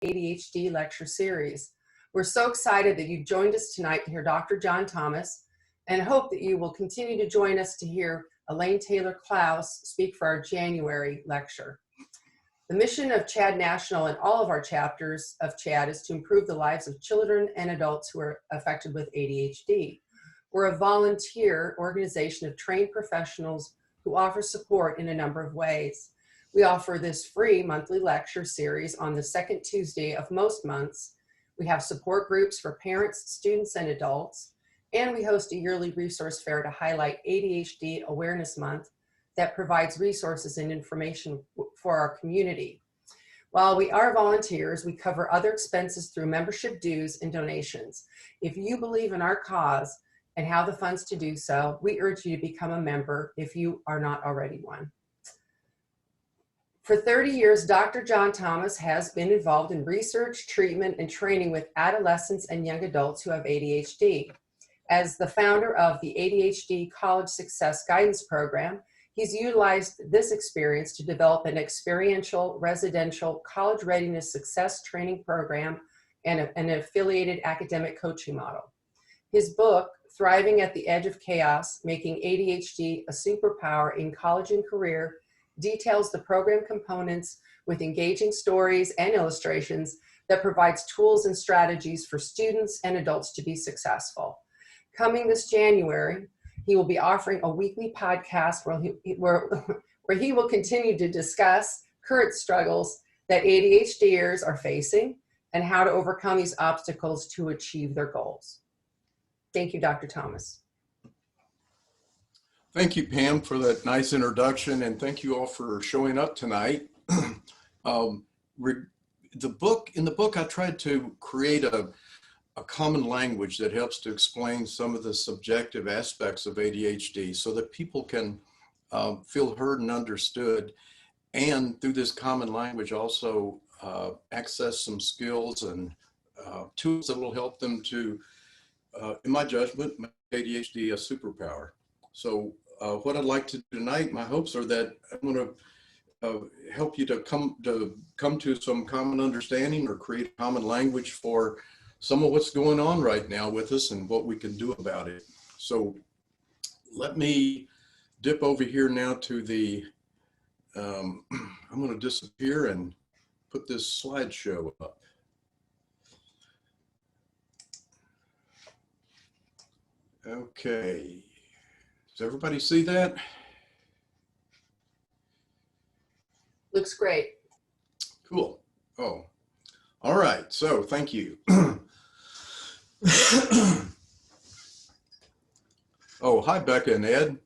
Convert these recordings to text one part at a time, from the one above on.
ADHD lecture series. We're so excited that you joined us tonight to hear Dr. Jon Thomas, and hope that you will continue to join us to hear Elaine Taylor-Klaus speak for our January lecture. The mission of CHAD National and all of our chapters of CHAD is to improve the lives of children and adults who are affected with ADHD. We're a volunteer organization of trained professionals who offer support in a number of ways. We offer this free monthly lecture series on the second Tuesday of most months. We have support groups for parents, students, and adults. And we host a yearly resource fair to highlight ADHD Awareness Month that provides resources and information for our community. While we are volunteers, we cover other expenses through membership dues and donations. If you believe in our cause and have the funds to do so, we urge you to become a member if you are not already one. For 30 years, Dr. Jon Thomas has been involved in research, treatment, and training with adolescents and young adults who have ADHD. As the founder of the ADHD College Success Guidance Program, he's utilized this experience to develop an experiential residential college readiness success training program and an affiliated academic coaching model. His book, Thriving at the Edge of Chaos, Making ADHD a Superpower in College and Career, details the program components with engaging stories and illustrations that provides tools and strategies for students and adults to be successful. Coming this January, he will be offering a weekly podcast where he will continue to discuss current struggles that ADHDers are facing and how to overcome these obstacles to achieve their goals. Thank you, Dr. Thomas. Thank you, Pam, for that nice introduction, and thank you all for showing up tonight. In the book, I tried to create a common language that helps to explain some of the subjective aspects of ADHD so that people can feel heard and understood, and through this common language also access some skills and tools that will help them to, in my judgment, make ADHD a superpower. So what I'd like to do tonight, my hopes are that I'm going to help you to come to some common understanding or create a common language for some of what's going on right now with us and what we can do about it. So let me dip over here now to the, I'm going to disappear and put this slideshow up. Okay, does everybody see that? Looks great. Cool. Oh, all right, so thank you. Oh, hi, Becca and Ed.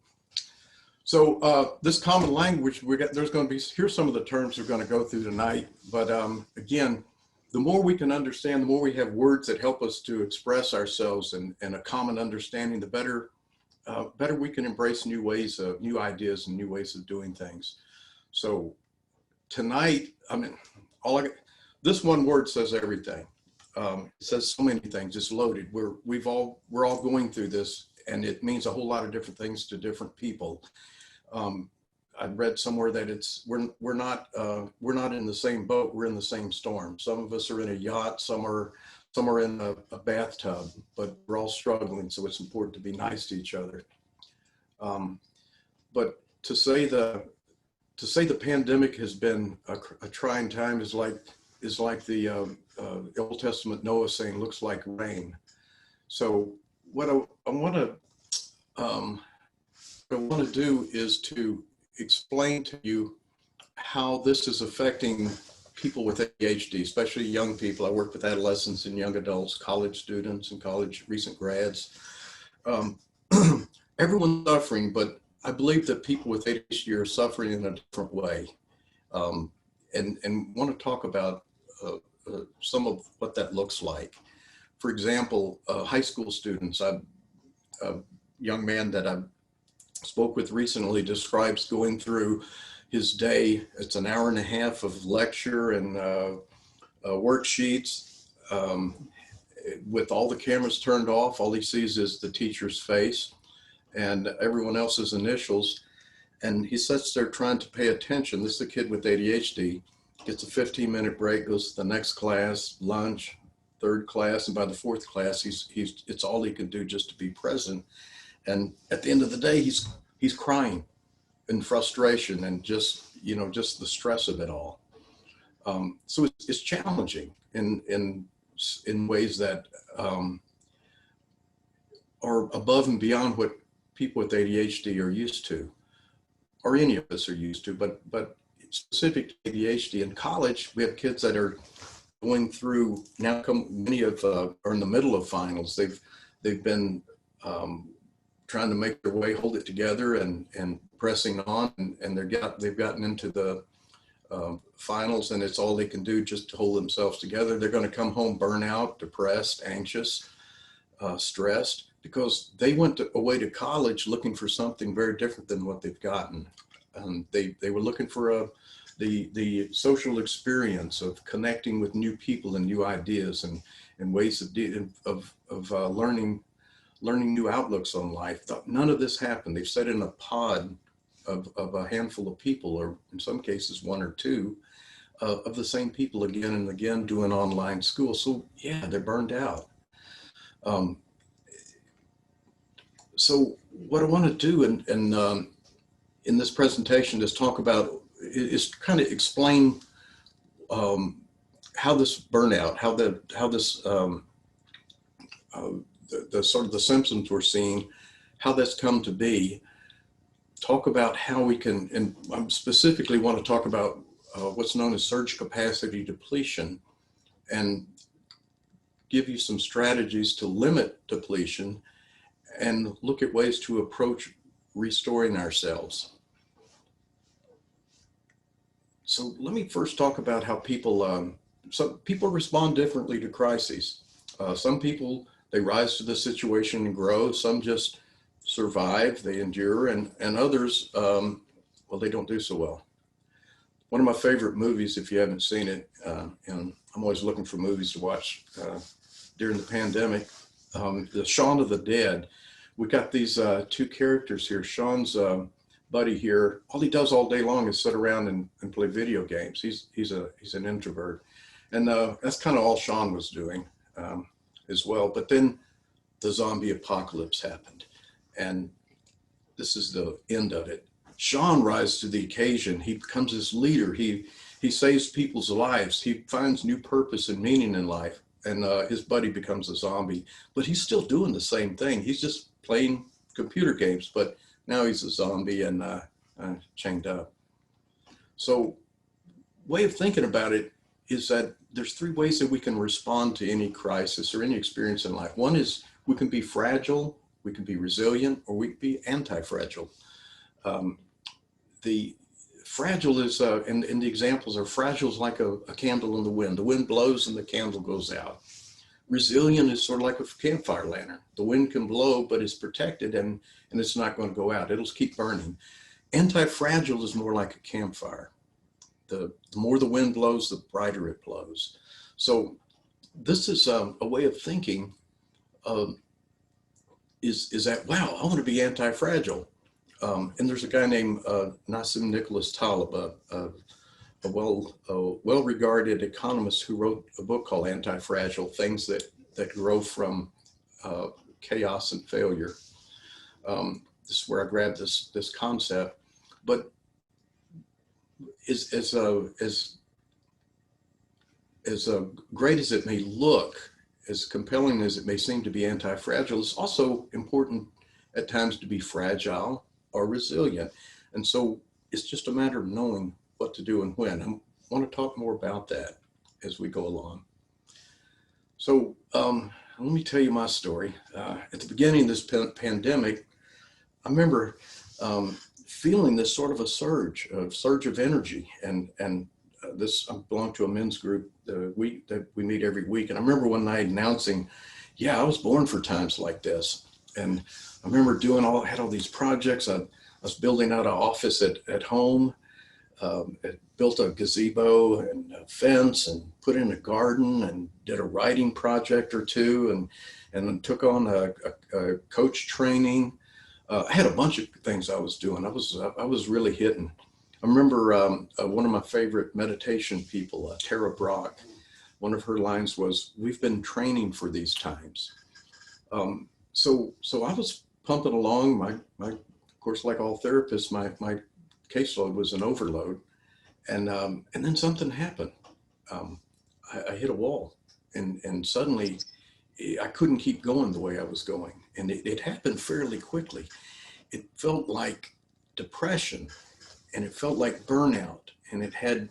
So this common language, there's going to be, here's some of the terms we're going to go through tonight. But again, the more we can understand, the more we have words that help us to express ourselves and a common understanding, the better we can embrace new ways of, new ideas and new ways of doing things. So tonight, I mean, this one word says everything. It says so many things. It's loaded. We're all going through this, and it means a whole lot of different things to different people. I read somewhere that we're not in the same boat. We're in the same storm. Some of us are in a yacht. Some are in a bathtub. But we're all struggling. So it's important to be nice to each other. But to say the pandemic has been a trying time is like the Old Testament Noah saying, "Looks like rain." So what I want to do is to explain to you how this is affecting people with ADHD, especially young people. I work with adolescents and young adults, college students and recent grads. Everyone's suffering, but I believe that people with ADHD are suffering in a different way, and want to talk about some of what that looks like. For example, high school students. A young man that I spoke with recently describes going through his day. It's an hour and a half of lecture and worksheets with all the cameras turned off. All he sees is the teacher's face and everyone else's initials. And he sits there trying to pay attention. This is a kid with ADHD, gets a 15-minute break, goes to the next class, lunch, third class, and by the fourth class, it's all he can do just to be present. And at the end of the day, he's crying in frustration and just the stress of it all. So it's challenging in ways that are above and beyond what people with ADHD are used to, or any of us are used to. But specific to ADHD, in college, we have kids that are going through now. Many are in the middle of finals. They've been trying to make their way, hold it together, and pressing on, and they've gotten into the finals, and it's all they can do just to hold themselves together. They're going to come home burnout, depressed, anxious, stressed, because they went away to college looking for something very different than what they've gotten. They were looking for the social experience of connecting with new people and new ideas and ways of learning new outlooks on life. None of this happened. They've sat in a pod of a handful of people, or in some cases one or two, of the same people again and again doing online school. So yeah, they're burned out. So what I want to do in this presentation is talk about, is kind of explain how this burnout, how this the sort of the symptoms we're seeing, how that's come to be. Talk about how we can, and I specifically want to talk about what's known as surge capacity depletion, and give you some strategies to limit depletion and look at ways to approach restoring ourselves. So let me first talk about how some people respond differently to crises. Some people, they rise to the situation and grow. Some just survive, they endure, and others, well, they don't do so well. One of my favorite movies, if you haven't seen it, and I'm always looking for movies to watch during the pandemic, the Shaun of the Dead. We got these two characters here. Shaun's buddy here, all he does all day long is sit around and play video games. He's an introvert, and that's kind of all Shaun was doing as well. But then the zombie apocalypse happened, and this is the end of it. Shaun rises to the occasion. He becomes this leader. He saves people's lives. He finds new purpose and meaning in life, and his buddy becomes a zombie. But he's still doing the same thing. He's just playing computer games, but now he's a zombie and chained up. So way of thinking about it is that there's three ways that we can respond to any crisis or any experience in life. One is we can be fragile, we can be resilient, or we can be anti-fragile. The fragile is, and the examples are, fragile is like a candle in the wind. The wind blows and the candle goes out. Resilient is sort of like a campfire lantern. The wind can blow, but it's protected and it's not going to go out. It'll keep burning. Anti-fragile is more like a campfire. The more the wind blows, the brighter it blows. So this is a way of thinking is that, wow, I want to be anti-fragile. And there's a guy named Nassim Nicholas Taleb, a well-regarded economist who wrote a book called Antifragile, Things that Grow from Chaos and Failure. This is where I grabbed this concept. But as great as it may look, as compelling as it may seem to be anti-fragile, it's also important at times to be fragile or resilient. And so it's just a matter of knowing what to do and when. I want to talk more about that as we go along. So let me tell you my story. At the beginning of this pandemic, I remember feeling this sort of a surge of energy, and this, I belong to a men's group that we meet every week. And I remember one night announcing, yeah, I was born for times like this. And I remember had all these projects. I was building out an office at home, built a gazebo and a fence and put in a garden and did a writing project or two, and then took on a coach training. I had a bunch of things I was doing. I was really hitting. I remember one of my favorite meditation people, Tara Brach, one of her lines was, "We've been training for these times." So I was pumping along. Of course, like all therapists, my caseload was an overload, and then something happened. I hit a wall, and suddenly I couldn't keep going the way I was going, and it happened fairly quickly. It felt like depression, and it felt like burnout, and it had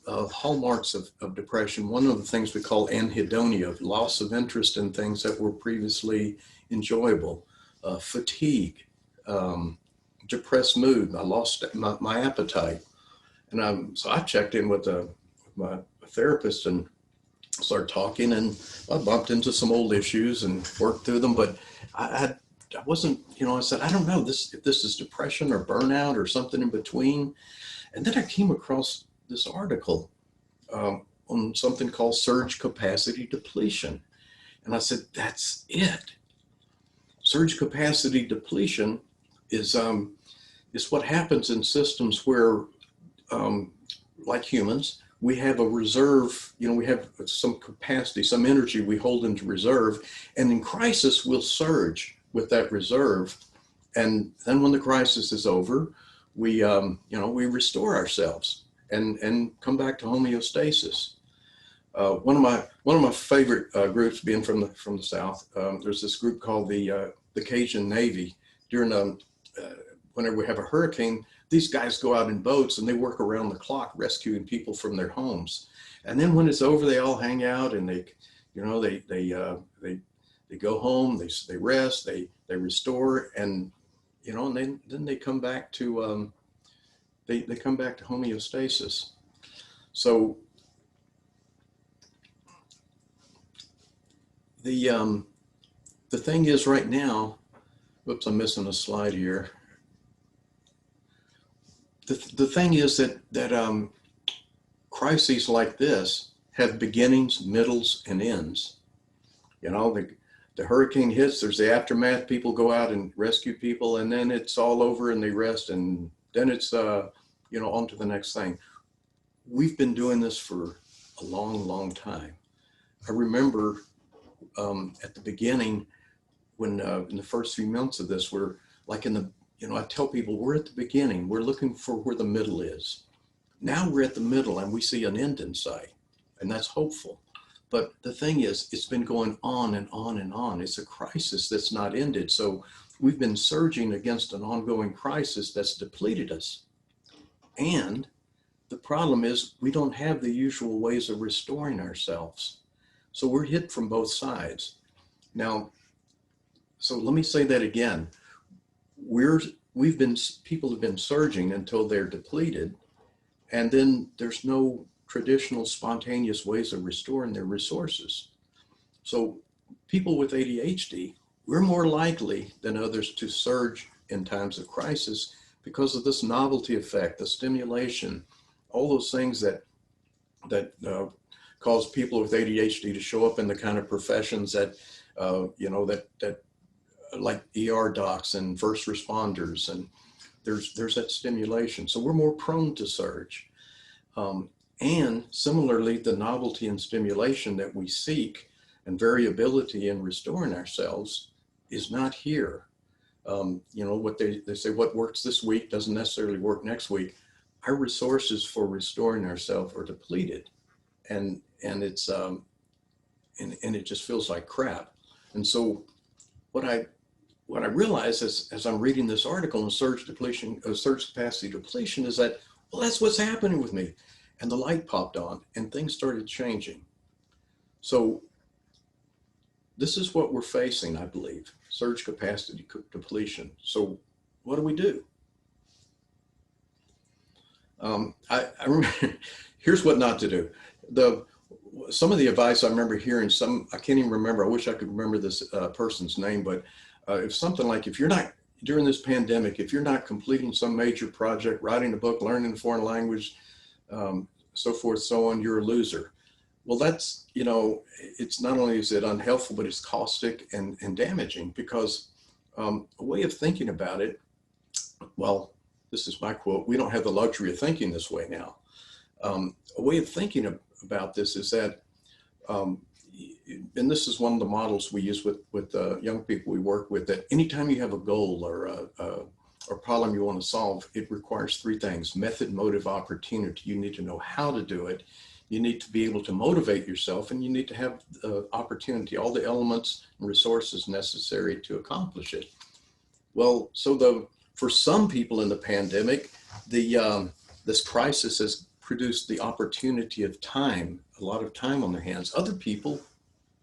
hallmarks of depression. One of the things we call anhedonia, loss of interest in things that were previously enjoyable, fatigue, depressed mood. I lost my appetite. And so I checked in with my therapist and started talking, and I bumped into some old issues and worked through them. But I wasn't, I said, I don't know if this is depression or burnout or something in between. And then I came across this article on something called surge capacity depletion. And I said, that's it. Surge capacity depletion is what happens in systems where, like humans, we have a reserve, we have some capacity, some energy we hold into reserve, and in crisis we'll surge with that reserve. And then when the crisis is over, we restore ourselves and come back to homeostasis. One of my favorite groups, being from the South, there's this group called the Cajun Navy. During whenever we have a hurricane, these guys go out in boats and they work around the clock rescuing people from their homes. And then when it's over, they all hang out and they go home, they rest, they restore, and and then they come back to they come back to homeostasis. So the thing is right now, whoops, I'm missing a slide here. The thing is that crises like this have beginnings, middles, and ends. The hurricane hits, there's the aftermath, people go out and rescue people, and then it's all over and they rest, and then it's on to the next thing. We've been doing this for a long, long time. I remember at the beginning, when in the first few months of this, we're like I tell people we're at the beginning, we're looking for where the middle is. Now we're at the middle and we see an end in sight, and that's hopeful. But the thing is, it's been going on and on and on. It's a crisis that's not ended. So we've been surging against an ongoing crisis that's depleted us. And the problem is we don't have the usual ways of restoring ourselves. So we're hit from both sides. Now, so let me say that again. People have been surging until they're depleted, and then there's no traditional spontaneous ways of restoring their resources. So people with ADHD, we're more likely than others to surge in times of crisis because of this novelty effect, the stimulation, all those things that cause people with ADHD to show up in the kind of professions that like ER docs and first responders, and there's that stimulation. So we're more prone to surge. And similarly, the novelty and stimulation that we seek and variability in restoring ourselves is not here. What they say, what works this week doesn't necessarily work next week. Our resources for restoring ourselves are depleted, and it's and it just feels like crap. And so what I realize as I'm reading this article on surge capacity depletion is that, well, that's what's happening with me. And the light popped on and things started changing. So this is what we're facing, I believe, surge capacity depletion. So what do we do? I remember, here's what not to do. Some of the advice I remember hearing, I can't even remember, I wish I could remember this person's name, but if something like, if you're not, during this pandemic, if you're not completing some major project, writing a book, learning a foreign language, so forth, so on, you're a loser. Well, that's, it's not only is it unhelpful, but it's caustic and damaging, because a way of thinking about it, well, this is my quote, we don't have the luxury of thinking this way now. A way of thinking about this is that, and this is one of the models we use with young people we work with, that anytime you have a goal or a problem you want to solve, it requires three things: method, motive, opportunity. You need to know how to do it. You need to be able to motivate yourself, and you need to have the opportunity, all the elements and resources necessary to accomplish it. Well, so for some people in the pandemic, this crisis has produced the opportunity of time, a lot of time on their hands. Other people,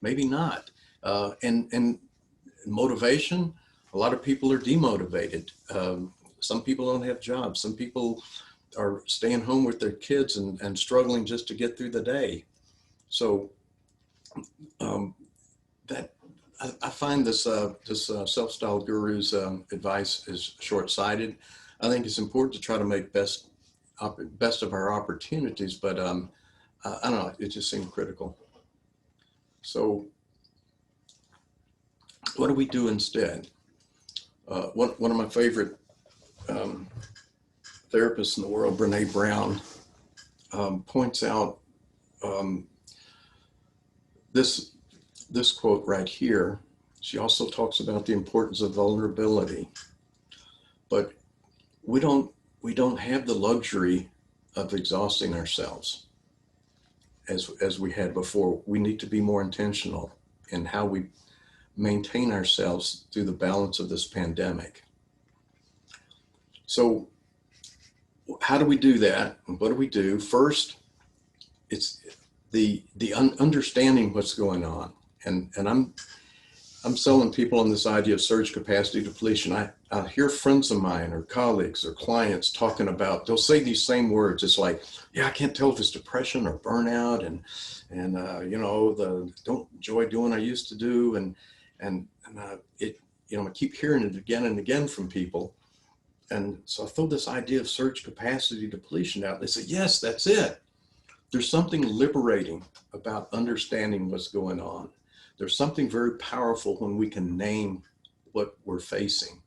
maybe not. And motivation, a lot of people are demotivated. Some people don't have jobs. Some people are staying home with their kids and struggling just to get through the day. So I find this self-styled guru's advice is short-sighted. I think it's important to try to make best of our opportunities, but I don't know, it just seemed critical. So what do we do instead? One of my favorite therapists in the world, Brenee Brown, points out this quote right here. She also talks about the importance of vulnerability, but we don't have the luxury of exhausting ourselves as we had before. We need to be more intentional in how we maintain ourselves through the balance of this pandemic. So how do we do that? And what do we do? First, it's the understanding what's going on. And I'm selling people on this idea of surge capacity depletion. I hear friends of mine or colleagues or clients talking about, they'll say these same words. It's like, yeah, I can't tell if it's depression or burnout, and don't enjoy doing what I used to do. And I keep hearing it again and again from people. And so I throw this idea of surge capacity depletion out. They say, yes, that's it. There's something liberating about understanding what's going on. There's something very powerful when we can name what we're facing.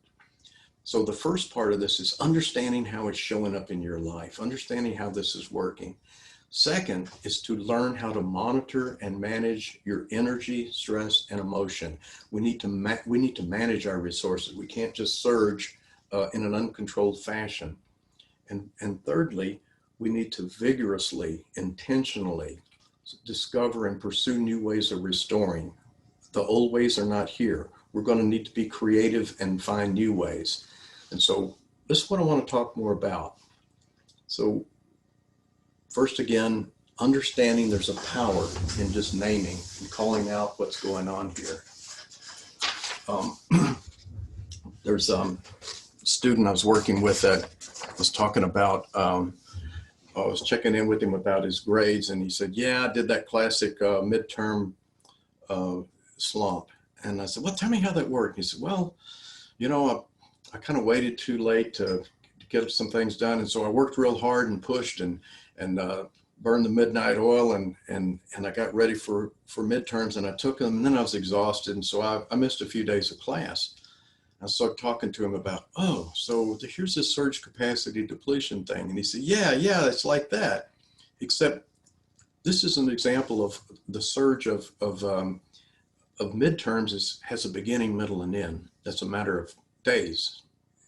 So the first part of this is understanding how it's showing up in your life, understanding how this is working. Second is to learn how to monitor and manage your energy, stress, and emotion. We need to manage our resources. We can't just surge in an uncontrolled fashion. And thirdly, we need to vigorously, intentionally discover and pursue new ways of restoring. The old ways are not here. We're going to need to be creative and find new ways. And so this is what I want to talk more about. So first, again, understanding there's a power in just naming and calling out what's going on here. There's a student I was working with that was talking about, I was checking in with him about his grades, and he said, yeah, I did that classic midterm slump. And I said, well, tell me how that worked. He said, well, I kind of waited too late to get some things done. And so I worked real hard and pushed and burned the midnight oil, and I got ready for midterms, and I took them, and then I was exhausted. And so I missed a few days of class. I started talking to him about, so here's this surge capacity depletion thing. And he said, yeah, it's like that. Except this is an example of the surge of midterms has a beginning, middle, and end. That's a matter of days.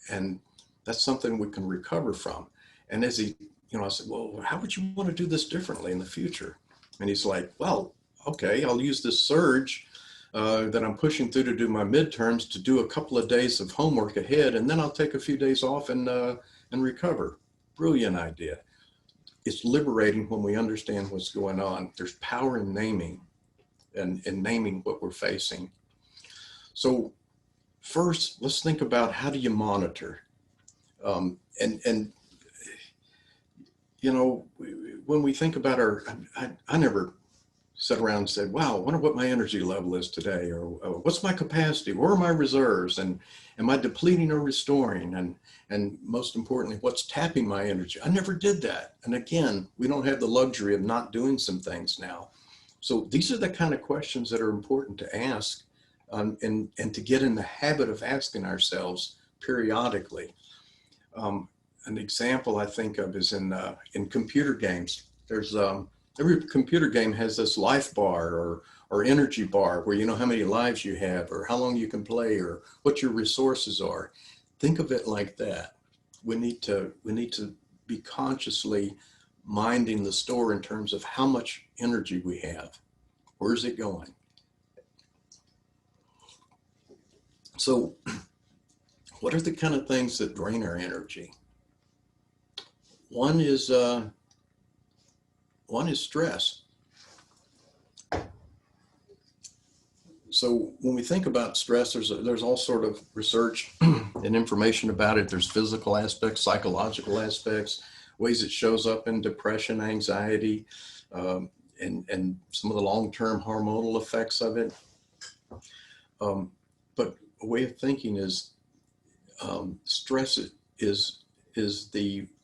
And that's something we can recover from. And as he, I said, well, how would you want to do this differently in the future? And he's like, well, okay, I'll use this surge that I'm pushing through to do my midterms to do a couple of days of homework ahead, and then I'll take a few days off and recover. Brilliant idea. It's liberating when we understand what's going on. There's power in naming and naming what we're facing. So first, let's think about, how do you monitor? When we think about I never sat around and said, wow, I wonder what my energy level is today, or what's my capacity, where are my reserves, and am I depleting or restoring, and most importantly, what's tapping my energy? I never did that. And again, we don't have the luxury of not doing some things now. So these are the kind of questions that are important to ask, and to get in the habit of asking ourselves periodically. an example I think of is in computer games. There's every computer game has this life bar or energy bar where you know how many lives you have or how long you can play or what your resources are. Think of it like that. We need to be consciously minding the store in terms of how much energy we have. Where's it going? So what are the kind of things that drain our energy? One is stress. So when we think about stress, there's all sort of research and information about it. There's physical aspects, psychological aspects, ways it shows up in depression, anxiety, and some of the long-term hormonal effects of it. But a way of thinking is stress is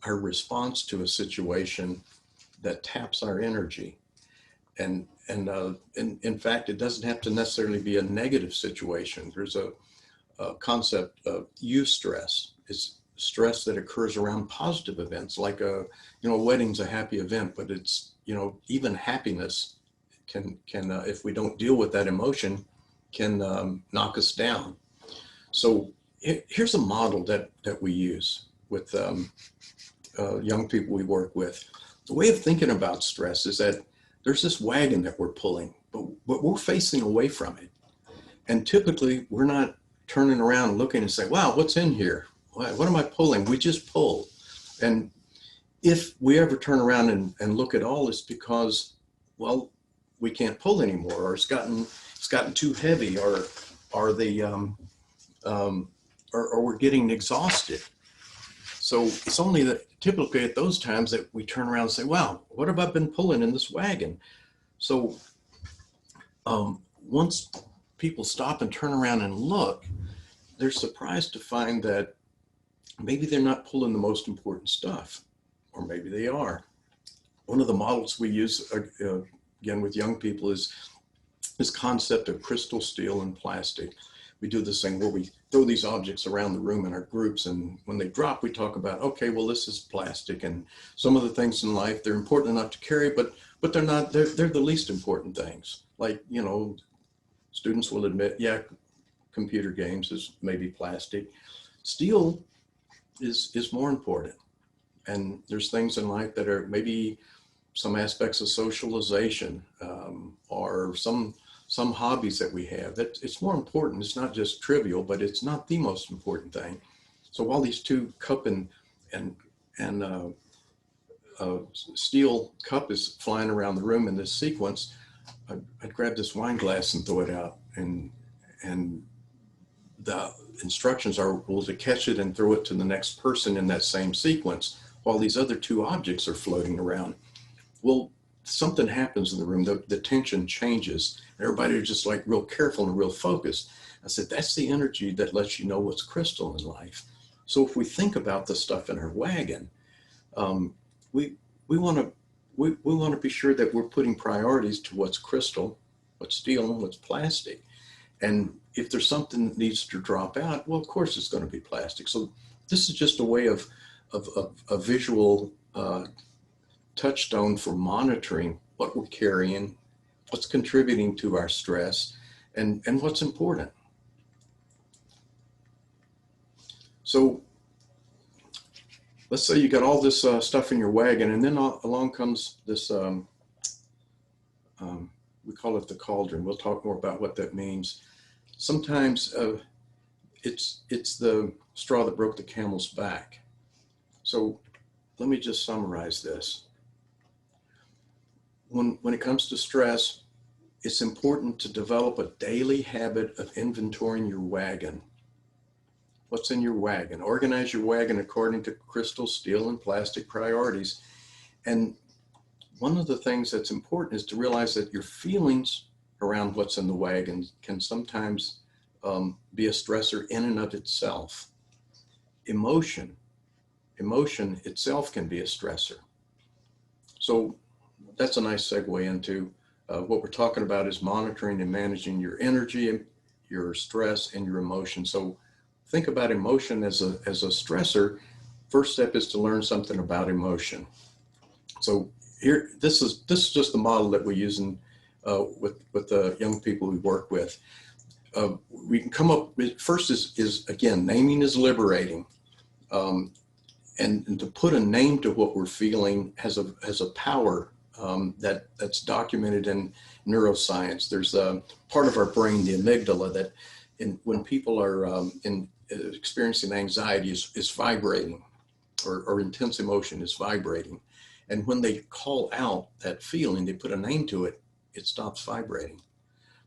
our response to a situation that taps our energy. And in fact, it doesn't have to necessarily be a negative situation. There's a concept of eustress. It's stress that occurs around positive events, like a wedding's a happy event, but it's, even happiness can if we don't deal with that emotion, can knock us down. So here's a model that we use with young people we work with. The way of thinking about stress is that there's this wagon that we're pulling, but we're facing away from it. And typically we're not turning around and looking and say, wow, what's in here? What am I pulling? We just pull. And if we ever turn around and look at all, it's because, well, we can't pull anymore, or it's gotten too heavy, or we're getting exhausted. So it's only that typically at those times that we turn around and say, wow, what have I been pulling in this wagon? So once people stop and turn around and look, they're surprised to find that maybe they're not pulling the most important stuff, or maybe they are. One of the models we use, again, with young people is this concept of crystal, steel, and plastic. We do this thing where we throw these objects around the room in our groups, and when they drop, we talk about, okay, well, this is plastic, and some of the things in life, they're important enough to carry, but they're not, they're the least important things. Like, students will admit, yeah, computer games is maybe plastic. Steel is more important. And there's things in life that are maybe some aspects of socialization, or some hobbies that we have, that it's more important. It's not just trivial, but it's not the most important thing. So while these two, cup and steel cup is flying around the room in this sequence, I'd grab this wine glass and throw it out, and the instructions are, well, to catch it and throw it to the next person in that same sequence, while these other two objects are floating around. Well, something happens in the room, the tension changes. Everybody's just like real careful and real focused. I said, that's the energy that lets you know what's crystal in life. So if we think about the stuff in our wagon, we want to be sure that we're putting priorities to what's crystal, what's steel, and what's plastic. And if there's something that needs to drop out, well, of course it's going to be plastic. So this is just a way of a visual touchstone for monitoring what we're carrying, what's contributing to our stress, and what's important. So let's say you got all this stuff in your wagon, and then along comes this, we call it the cauldron. We'll talk more about what that means. Sometimes it's the straw that broke the camel's back. So let me just summarize this. When it comes to stress, it's important to develop a daily habit of inventorying your wagon. What's in your wagon? Organize your wagon according to crystal, steel, and plastic priorities. And one of the things that's important is to realize that your feelings around what's in the wagon can sometimes be a stressor in and of itself. Emotion itself can be a stressor. So that's a nice segue into what we're talking about is monitoring and managing your energy, your stress, and your emotion. So think about emotion as a stressor. First step is to learn something about emotion. So here, this is just the model that we use with the young people we work with. We can come up with, first is again, naming is liberating. And to put a name to what we're feeling has a power that's documented in neuroscience. There's a part of our brain, the amygdala, that when people are experiencing anxiety is vibrating, or intense emotion is vibrating. And when they call out that feeling, they put a name to it, it stops vibrating.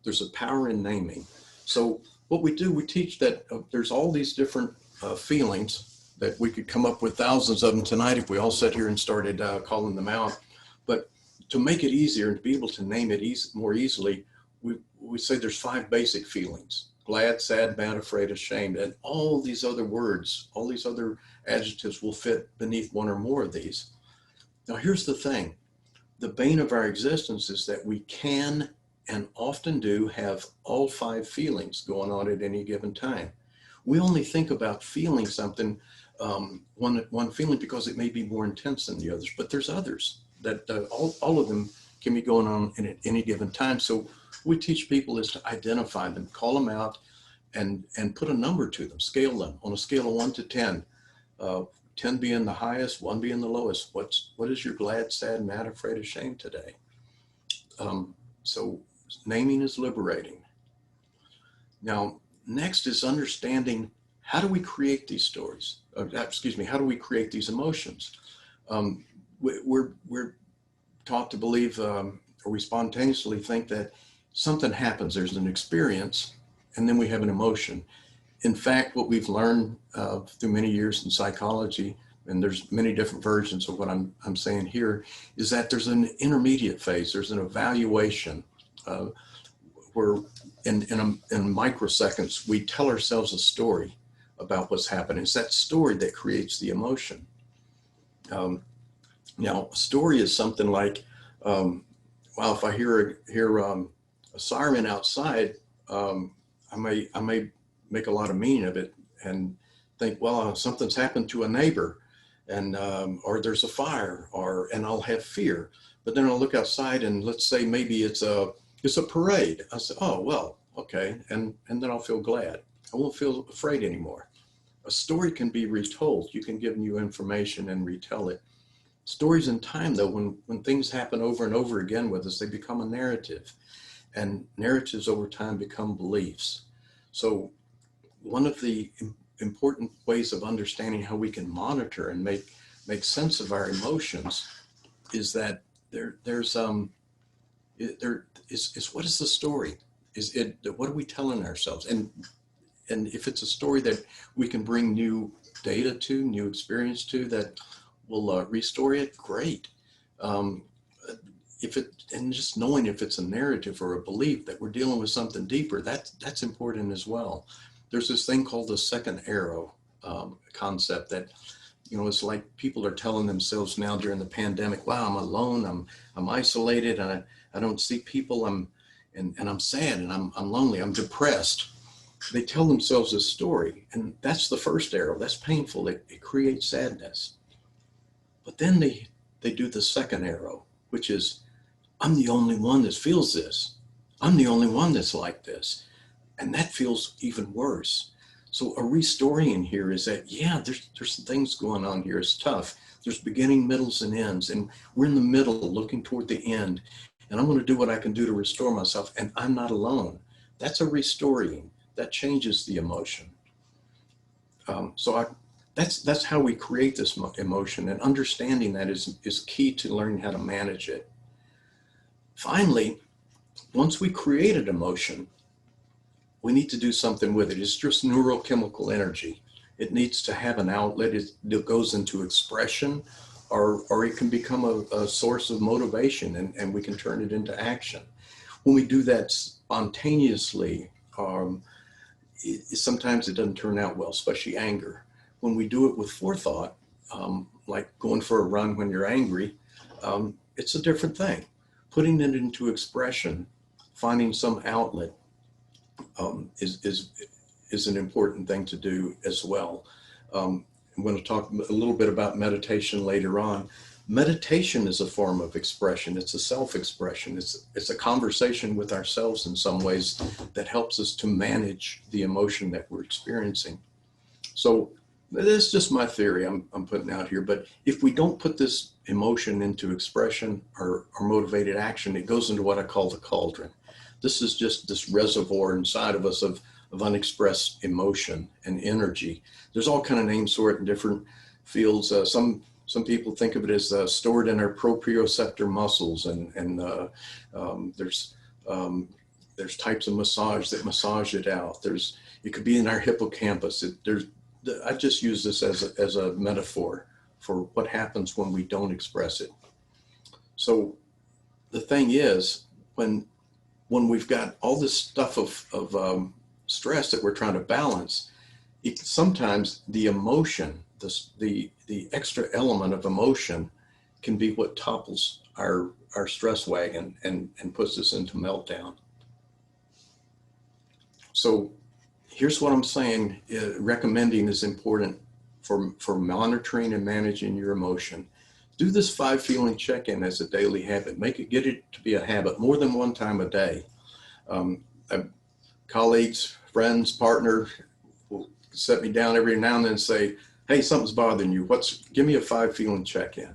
There's a power in naming. So what we do, we teach that there's all these different feelings that we could come up with thousands of them tonight if we all sat here and started calling them out. But to make it easier and to be able to name it more easily, we say there's 5 basic feelings: glad, sad, mad, afraid, ashamed, and all these other words, all these other adjectives will fit beneath one or more of these. Now, here's the thing. The bane of our existence is that we can and often do have all 5 feelings going on at any given time. We only think about feeling something, one feeling, because it may be more intense than the others, but there's others that all of them can be going on at any given time. So we teach people is to identify them, call them out, and put a number to them, scale them on a scale of 1 to 10. 10 being the highest, 1 being the lowest. What is your glad, sad, mad, afraid, ashamed today? So naming is liberating. Now, next is understanding, how do we create these stories? How do we create these emotions? We're taught to believe, or we spontaneously think that something happens, there's an experience, and then we have an emotion. In fact, what we've learned through many years in psychology, and there's many different versions of what I'm saying here, is that there's an intermediate phase, there's an evaluation where in microseconds, we tell ourselves a story about what's happening. It's that story that creates the emotion. Now, a story is something like, well, if I hear a siren outside, I may make a lot of meaning of it and think, well, something's happened to a neighbor, and or there's a fire, and I'll have fear. But then I'll look outside, and let's say maybe it's a parade. I say, oh, well, okay, and then I'll feel glad. I won't feel afraid anymore. A story can be retold. You can give new information and retell it. Stories in time, though, when things happen over and over again with us, they become a narrative, and narratives over time become beliefs. So one of the important ways of understanding how we can monitor and make sense of our emotions is that there's what is the story? What are we telling ourselves? And if it's a story that we can bring new data to, new experience to, that will restore it, great. And just knowing if it's a narrative or a belief that we're dealing with something deeper, that's important as well. There's this thing called the second arrow concept that, it's like people are telling themselves now during the pandemic, wow, I'm alone, I'm isolated, and I don't see people, and I'm sad, and I'm lonely, I'm depressed. They tell themselves a story, and that's the first arrow. That's painful. It creates sadness. But then they do the second arrow, which is, I'm the only one that feels this. I'm the only one that's like this. And that feels even worse. So a restoring here is that, yeah, there's some things going on here. It's tough. There's beginning, middles, and ends. And we're in the middle looking toward the end. And I'm going to do what I can do to restore myself. And I'm not alone. That's a restoring. That changes the emotion. That's how we create this emotion. And understanding that is key to learning how to manage it. Finally, once we create an emotion, we need to do something with it. It's just neurochemical energy. It needs to have an outlet. It goes into expression, or it can become a source of motivation, and we can turn it into action. When we do that spontaneously, sometimes it doesn't turn out well, especially anger. When we do it with forethought, like going for a run when you're angry, it's a different thing. Putting it into expression, finding some outlet, is an important thing to do as well. I'm going to talk a little bit about meditation later on. Meditation is a form of expression. It's a self-expression. It's a conversation with ourselves in some ways that helps us to manage the emotion that we're experiencing. So that's just my theory I'm putting out here. But if we don't put this emotion into expression or motivated action, it goes into what I call the cauldron. This is just this reservoir inside of us of unexpressed emotion and energy. There's all kind of names for it in different fields. Some people think of it as stored in our proprioceptor muscles, and there's types of massage that massage it out. It could be in our hippocampus. I just use this as a metaphor for what happens when we don't express it. So the thing is, when we've got all this stuff of stress that we're trying to balance, sometimes the emotion, the extra element of emotion, can be what topples our stress wagon and puts us into meltdown. So here's what I'm saying. Recommending is important for monitoring and managing your emotion. Do this 5 feeling check-in as a daily habit. Get it to be a habit more than one time a day. Colleagues, friends, partner will set me down every now and then and say, hey, something's bothering you. Give me a 5 feeling check-in.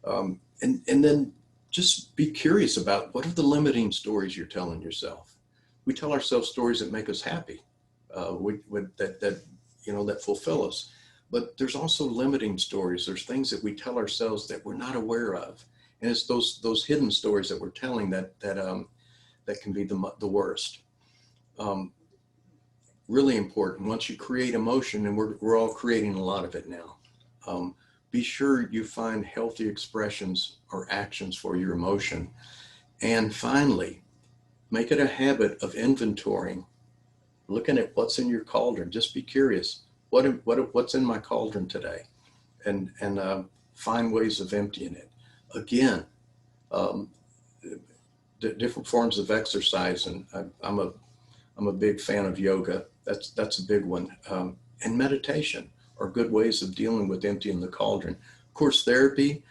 And then just be curious about what are the limiting stories you're telling yourself. We tell ourselves stories that make us happy, that fulfill us. But there's also limiting stories. There's things that we tell ourselves that we're not aware of. And it's those hidden stories that we're telling that can be the worst. Really important. Once you create emotion, and we're all creating a lot of it now, be sure you find healthy expressions or actions for your emotion. And finally, make it a habit of inventorying, looking at what's in your cauldron. Just be curious. What's in my cauldron today? And find ways of emptying it. Again, different forms of exercise, and I'm a big fan of yoga. That's a big one. And meditation are good ways of dealing with emptying the cauldron. Of course, therapy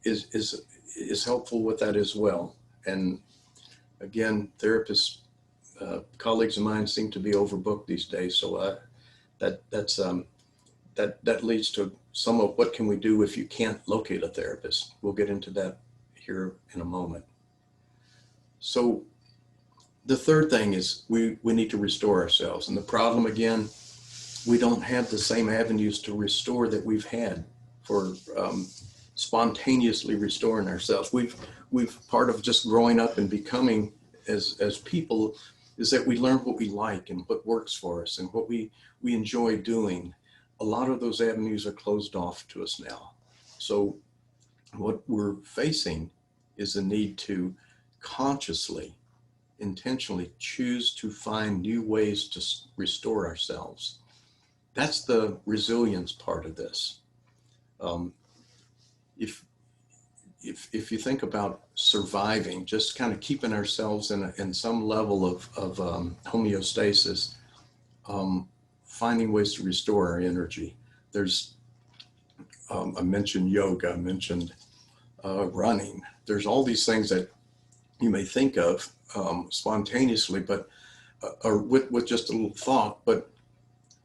is helpful with that as well. And again, therapists, colleagues of mine seem to be overbooked these days. So that leads to some of what can we do if you can't locate a therapist. We'll get into that here in a moment. So the third thing is we need to restore ourselves. And the problem, again, we don't have the same avenues to restore that we've had for spontaneously restoring ourselves. We've part of just growing up and becoming as people is that we learn what we like and what works for us and what we enjoy doing. A lot of those avenues are closed off to us now. So what we're facing is the need to consciously, intentionally choose to find new ways to restore ourselves. That's the resilience part of this. If you think about surviving, just kind of keeping ourselves in some level of homeostasis, finding ways to restore our energy. I mentioned yoga, I mentioned running. There's all these things that you may think of spontaneously, but or with just a little thought. But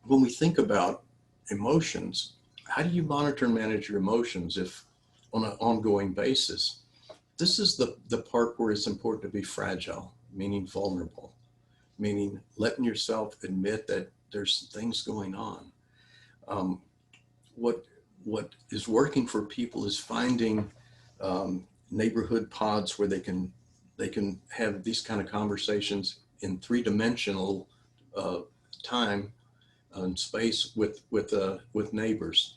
when we think about emotions, how do you monitor and manage your emotions if on an ongoing basis? This is the part where it's important to be fragile, meaning vulnerable, meaning letting yourself admit that there's things going on. What is working for people is finding neighborhood pods where they can have these kind of conversations in 3-dimensional time and space with neighbors.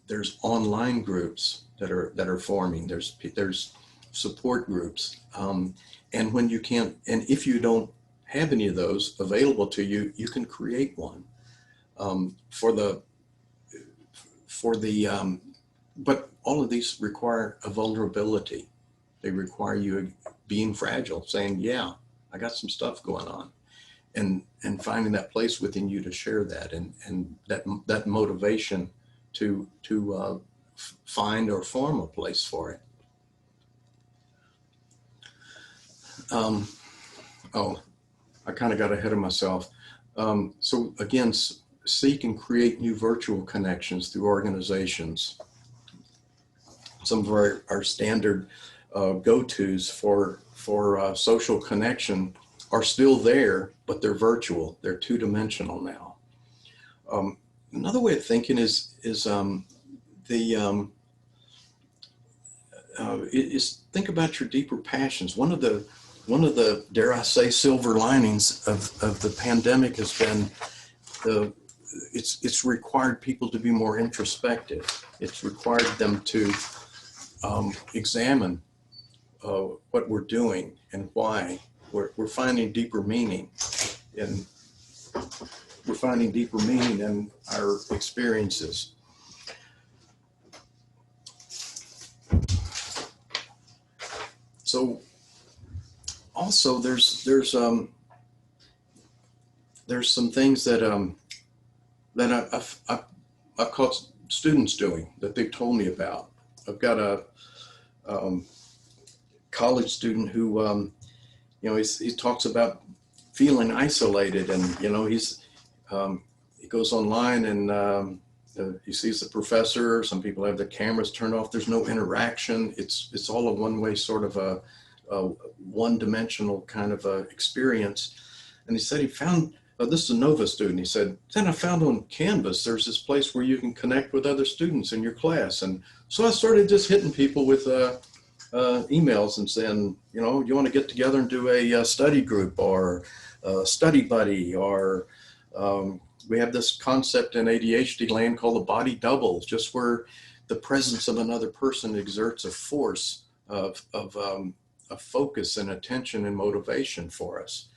There's online groups that are forming. There's support groups, and when you can't, and if you don't have any of those available to you, you can create one but all of these require a vulnerability. They require you being fragile, saying, yeah, I got some stuff going on. and finding that place within you to share that, and that motivation to find or form a place for it. Oh, I kind of got ahead of myself. So again, seek and create new virtual connections through organizations. Some of our standard go-tos for social connection are still there, but they're virtual. They're two-dimensional now. Another way of thinking is think about your deeper passions. One of the dare I say silver linings of the pandemic has been it's required people to be more introspective. It's required them to examine what we're doing and why. We're finding deeper meaning in our experiences. So also there's some things that I've caught students doing that they've told me about. I've got a college student who he talks about feeling isolated, and he goes online and he sees the professor. Some people have their cameras turned off. There's no interaction. It's all a one-way sort of a one-dimensional kind of a experience. And he said he found, this is a Nova student, he said, then I found on Canvas, there's this place where you can connect with other students in your class. And so I started just hitting people with emails and saying, you want to get together and do a study group or a study buddy, or we have this concept in ADHD land called the body double, just where the presence of another person exerts a force of focus and attention and motivation for us.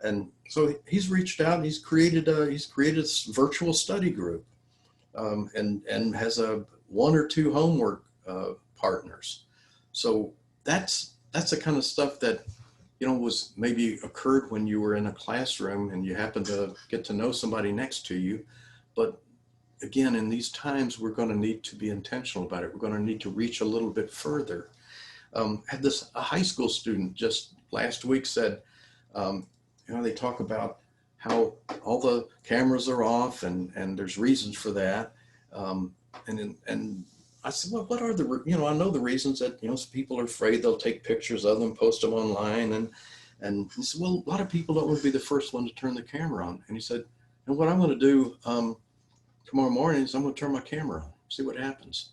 And so he's reached out, he's created this virtual study group, and has one or two homework partners. So that's the kind of stuff that was maybe occurred when you were in a classroom and you happened to get to know somebody next to you. But again, in these times, we're going to need to be intentional about it. We're going to need to reach a little bit further. Had a high school student just last week said, they talk about how all the cameras are off and there's reasons for that. And I said, well, what are the, I know the reasons that, people are afraid they'll take pictures of them, post them online. And he said, well, a lot of people don't want to be the first one to turn the camera on. And he said, and what I'm going to do tomorrow morning is I'm going to turn my camera on, see what happens.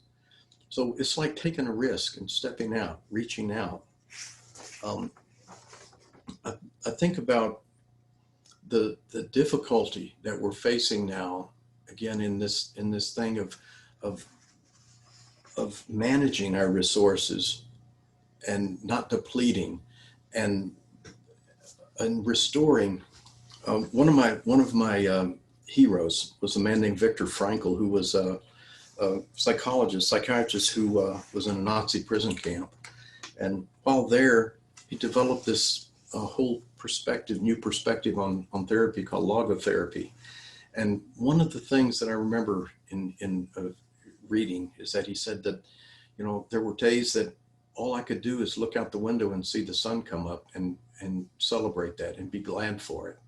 So it's like taking a risk and stepping out, reaching out. I think about the difficulty that we're facing now, again, in this thing of managing our resources and not depleting and restoring. One of my heroes was a man named Viktor Frankl, who was a psychiatrist who was in a Nazi prison camp. And while there, he developed this whole new perspective on therapy called logotherapy. And one of the things that I remember in reading is that he said that, there were days that all I could do is look out the window and see the sun come up and celebrate that and be glad for it.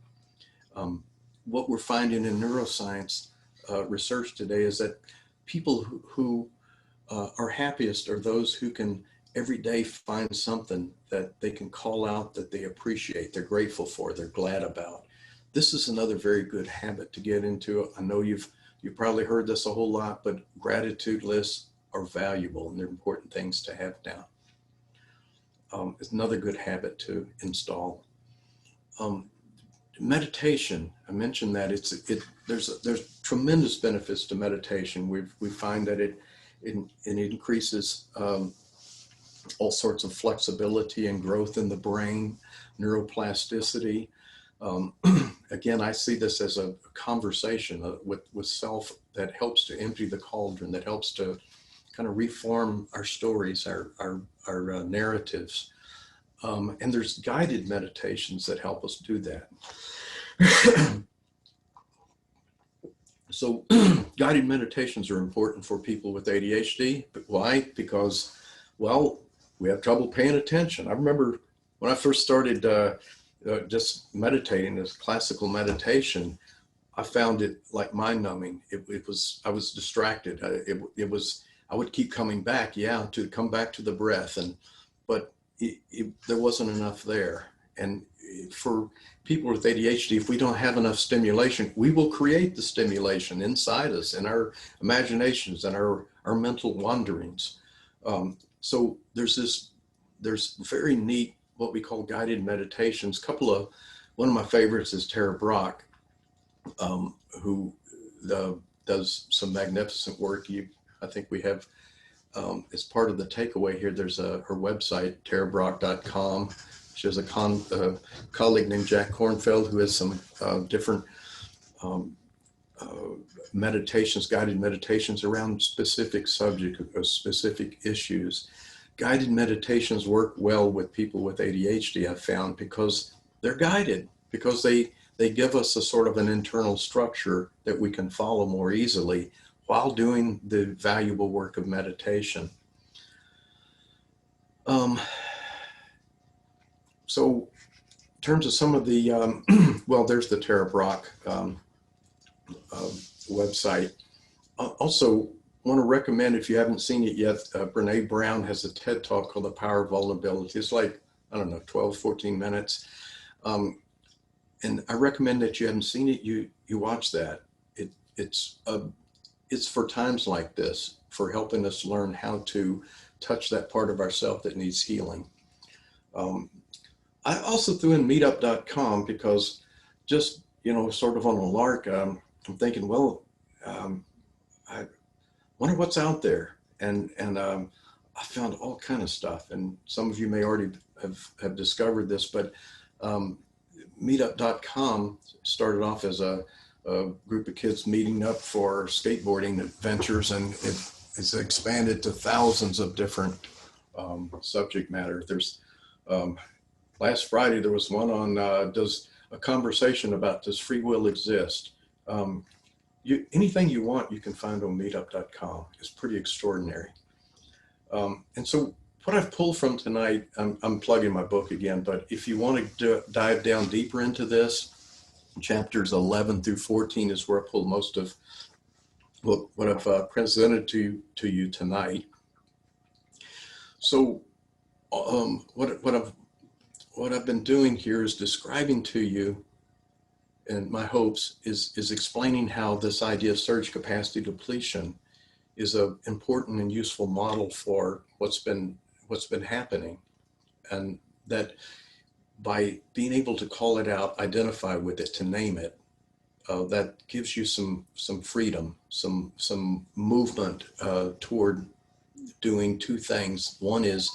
What we're finding in neuroscience research today is that people who are happiest are those who can every day find something that they can call out that they appreciate, they're grateful for, they're glad about. This is another very good habit to get into. I know you've probably heard this a whole lot, but gratitude lists are valuable and they're important things to have now. It's another good habit to install. Meditation, I mentioned that there's tremendous benefits to meditation. We find that it increases all sorts of flexibility and growth in the brain, neuroplasticity. Again, I see this as a conversation with self that helps to empty the cauldron, that helps to kind of reform our stories, our narratives. And there's guided meditations that help us do that. So guided meditations are important for people with ADHD. But why? Because, well, we have trouble paying attention. I remember when I first started just meditating, this classical meditation, I found it like mind numbing. I was distracted. I would keep coming back, to come back to the breath. But there wasn't enough there. And for people with ADHD, if we don't have enough stimulation, we will create the stimulation inside us in our imaginations and our mental wanderings. So there's very neat, what we call guided meditations. One of my favorites is Tara Brach, who does some magnificent work. I think we have, as part of the takeaway here, there's her website, tarabrock.com. She has a colleague named Jack Kornfeld who has some different meditations, guided meditations around specific subject or specific issues. Guided meditations work well with people with ADHD, I've found, because they're guided, because they give us a sort of an internal structure that we can follow more easily while doing the valuable work of meditation. So in terms of some of the, well, there's the Tara Brach website. Also want to recommend, if you haven't seen it yet, Brenee Brown has a TED Talk called The Power of Vulnerability. It's like, I don't know, 12, 14 minutes. And I recommend that you haven't seen it, you watch that. It's for times like this, for helping us learn how to touch that part of ourself that needs healing. I also threw in meetup.com because just, sort of on a lark, I'm thinking, well, I wonder what's out there. And I found all kind of stuff. And some of you may already have discovered this, but meetup.com started off as a group of kids meeting up for skateboarding adventures, and it's expanded to thousands of different subject matter. There's last Friday there was one on a conversation about does free will exist. Anything you want you can find on meetup.com. It's pretty extraordinary. And so what I've pulled from tonight, I'm plugging my book again, but if you want to dive down deeper into this, chapters 11 through 14 is where I pulled most of what I've presented to you tonight. So what I've been doing here is describing to you, and my hopes is explaining how this idea of surge capacity depletion is an important and useful model for what's been happening, and that by being able to call it out, identify with it, to name it, that gives you some freedom, some movement toward doing two things. One is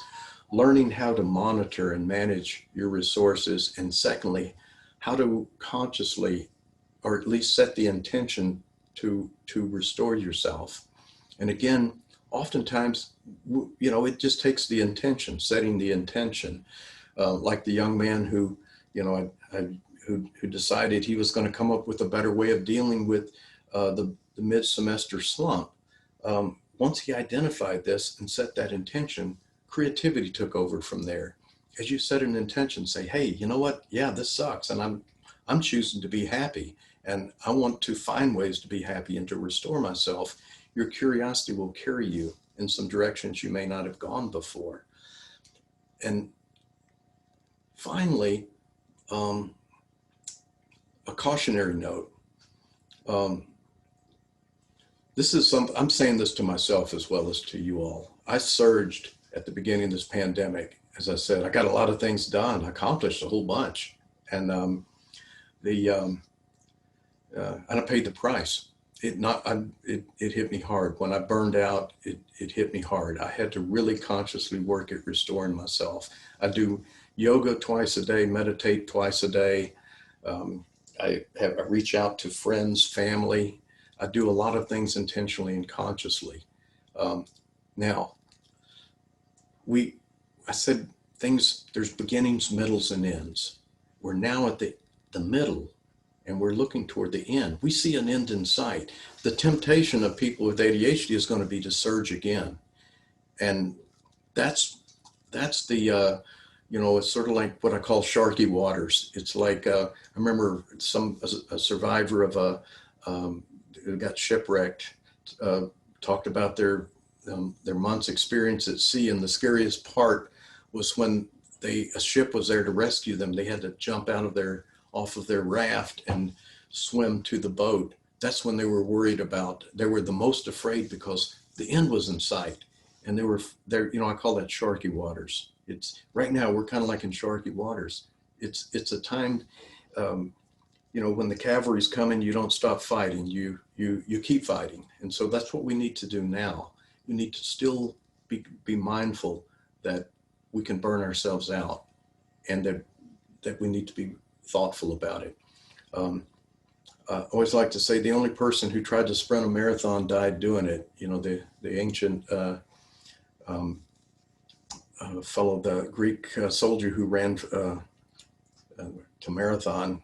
learning how to monitor and manage your resources, and secondly, how to consciously, or at least set the intention to restore yourself. And again, oftentimes, it just takes the intention, setting the intention. Like the young man who decided he was going to come up with a better way of dealing with the mid-semester slump. Once he identified this and set that intention, creativity took over from there. As you set an intention, say, hey, you know what? Yeah, this sucks, and I'm choosing to be happy, and I want to find ways to be happy and to restore myself. Your curiosity will carry you in some directions you may not have gone before. And finally, a cautionary note. I'm saying this to myself as well as to you all. I surged at the beginning of this pandemic. As I said, I got a lot of things done. I accomplished a whole bunch, and I paid the price. It hit me hard. When I burned out, it hit me hard. I had to really consciously work at restoring myself. I do yoga twice a day, meditate twice a day. I reach out to friends, family. I do a lot of things intentionally and consciously. Now, I said things, there's beginnings, middles, and ends. We're now at the middle and we're looking toward the end. We see an end in sight. The temptation of people with ADHD is going to be to surge again. And that's the, it's sort of like what I call sharky waters. It's like, I remember a survivor of who got shipwrecked, talked about their month's experience at sea. And the scariest part was when a ship was there to rescue them. They had to jump off of their raft and swim to the boat. That's when they were worried about, they were the most afraid because the end was in sight. And they were there, I call that sharky waters. It's right now we're kind of like in sharky waters. It's a time, when the cavalry's coming, you don't stop fighting, you keep fighting. And so that's what we need to do now. We need to still be mindful that we can burn ourselves out, and that we need to be thoughtful about it. I always like to say the only person who tried to sprint a marathon died doing it. The ancient fellow, the Greek soldier who ran to marathon,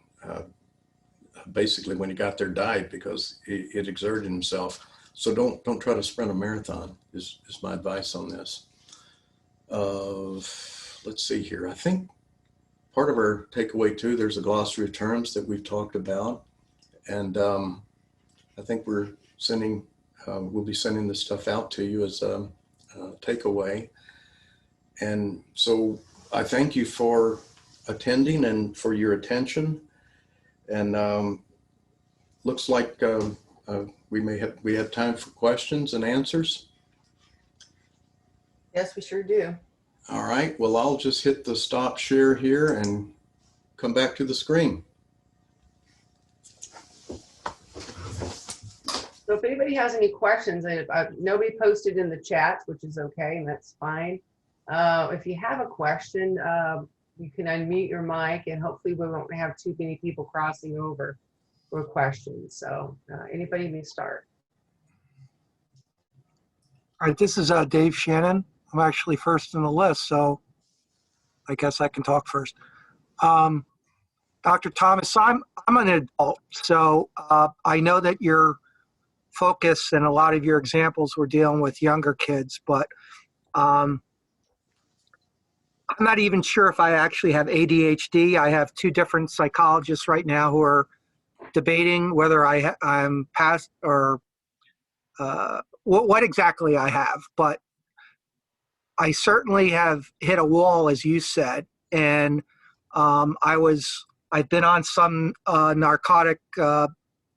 basically when he got there died because it exerted himself. So don't try to sprint a marathon is my advice on this. Let's see here. I think part of our takeaway too, there's a glossary of terms that we've talked about. And I think we'll be sending this stuff out to you as a takeaway. And so I thank you for attending and for your attention. And looks like we have time for questions and answers. Yes, we sure do. All right. Well, I'll just hit the stop share here and come back to the screen. So if anybody has any questions, nobody posted in the chat, which is okay, and that's fine. If you have a question, you can unmute your mic, and hopefully we won't have too many people crossing over for questions. So anybody may start. All right, this is Dave Shannon. I'm actually first in the list, so I guess I can talk first. Dr. Thomas, I'm an adult, so I know that your focus and a lot of your examples were dealing with younger kids, but I'm not even sure if I actually have ADHD. I have two different psychologists right now who are debating whether I'm past or what exactly I have, but I certainly have hit a wall, as you said, and I've been on some narcotic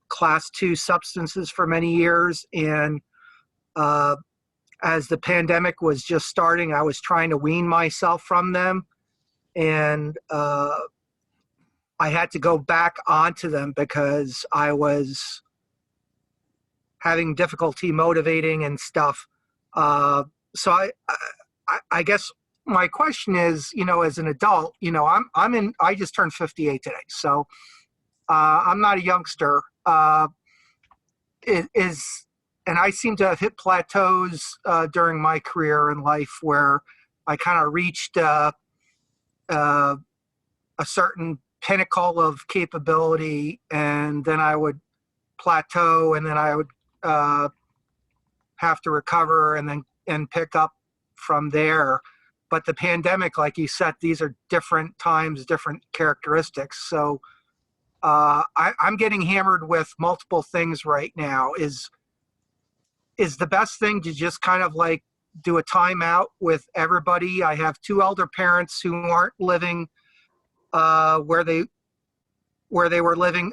class 2 substances for many years, and as the pandemic was just starting, I was trying to wean myself from them, and I had to go back onto them because I was having difficulty motivating and stuff. So I guess my question is, as an adult, I just turned 58 today, so I'm not a youngster. And I seem to have hit plateaus during my career in life where I kind of reached a certain pinnacle of capability, and then I would plateau, and then I would have to recover and pick up from there. But the pandemic, like you said, these are different times, different characteristics. So I'm getting hammered with multiple things right now. Is the best thing to just kind of like do a timeout with everybody? I have 2 elder parents who aren't living where they were living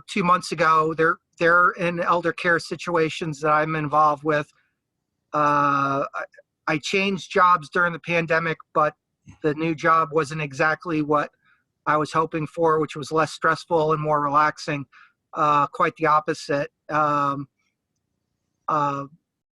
2 months ago. They're in elder care situations that I'm involved with. I changed jobs during the pandemic, but the new job wasn't exactly what I was hoping for, which was less stressful and more relaxing. Quite the opposite.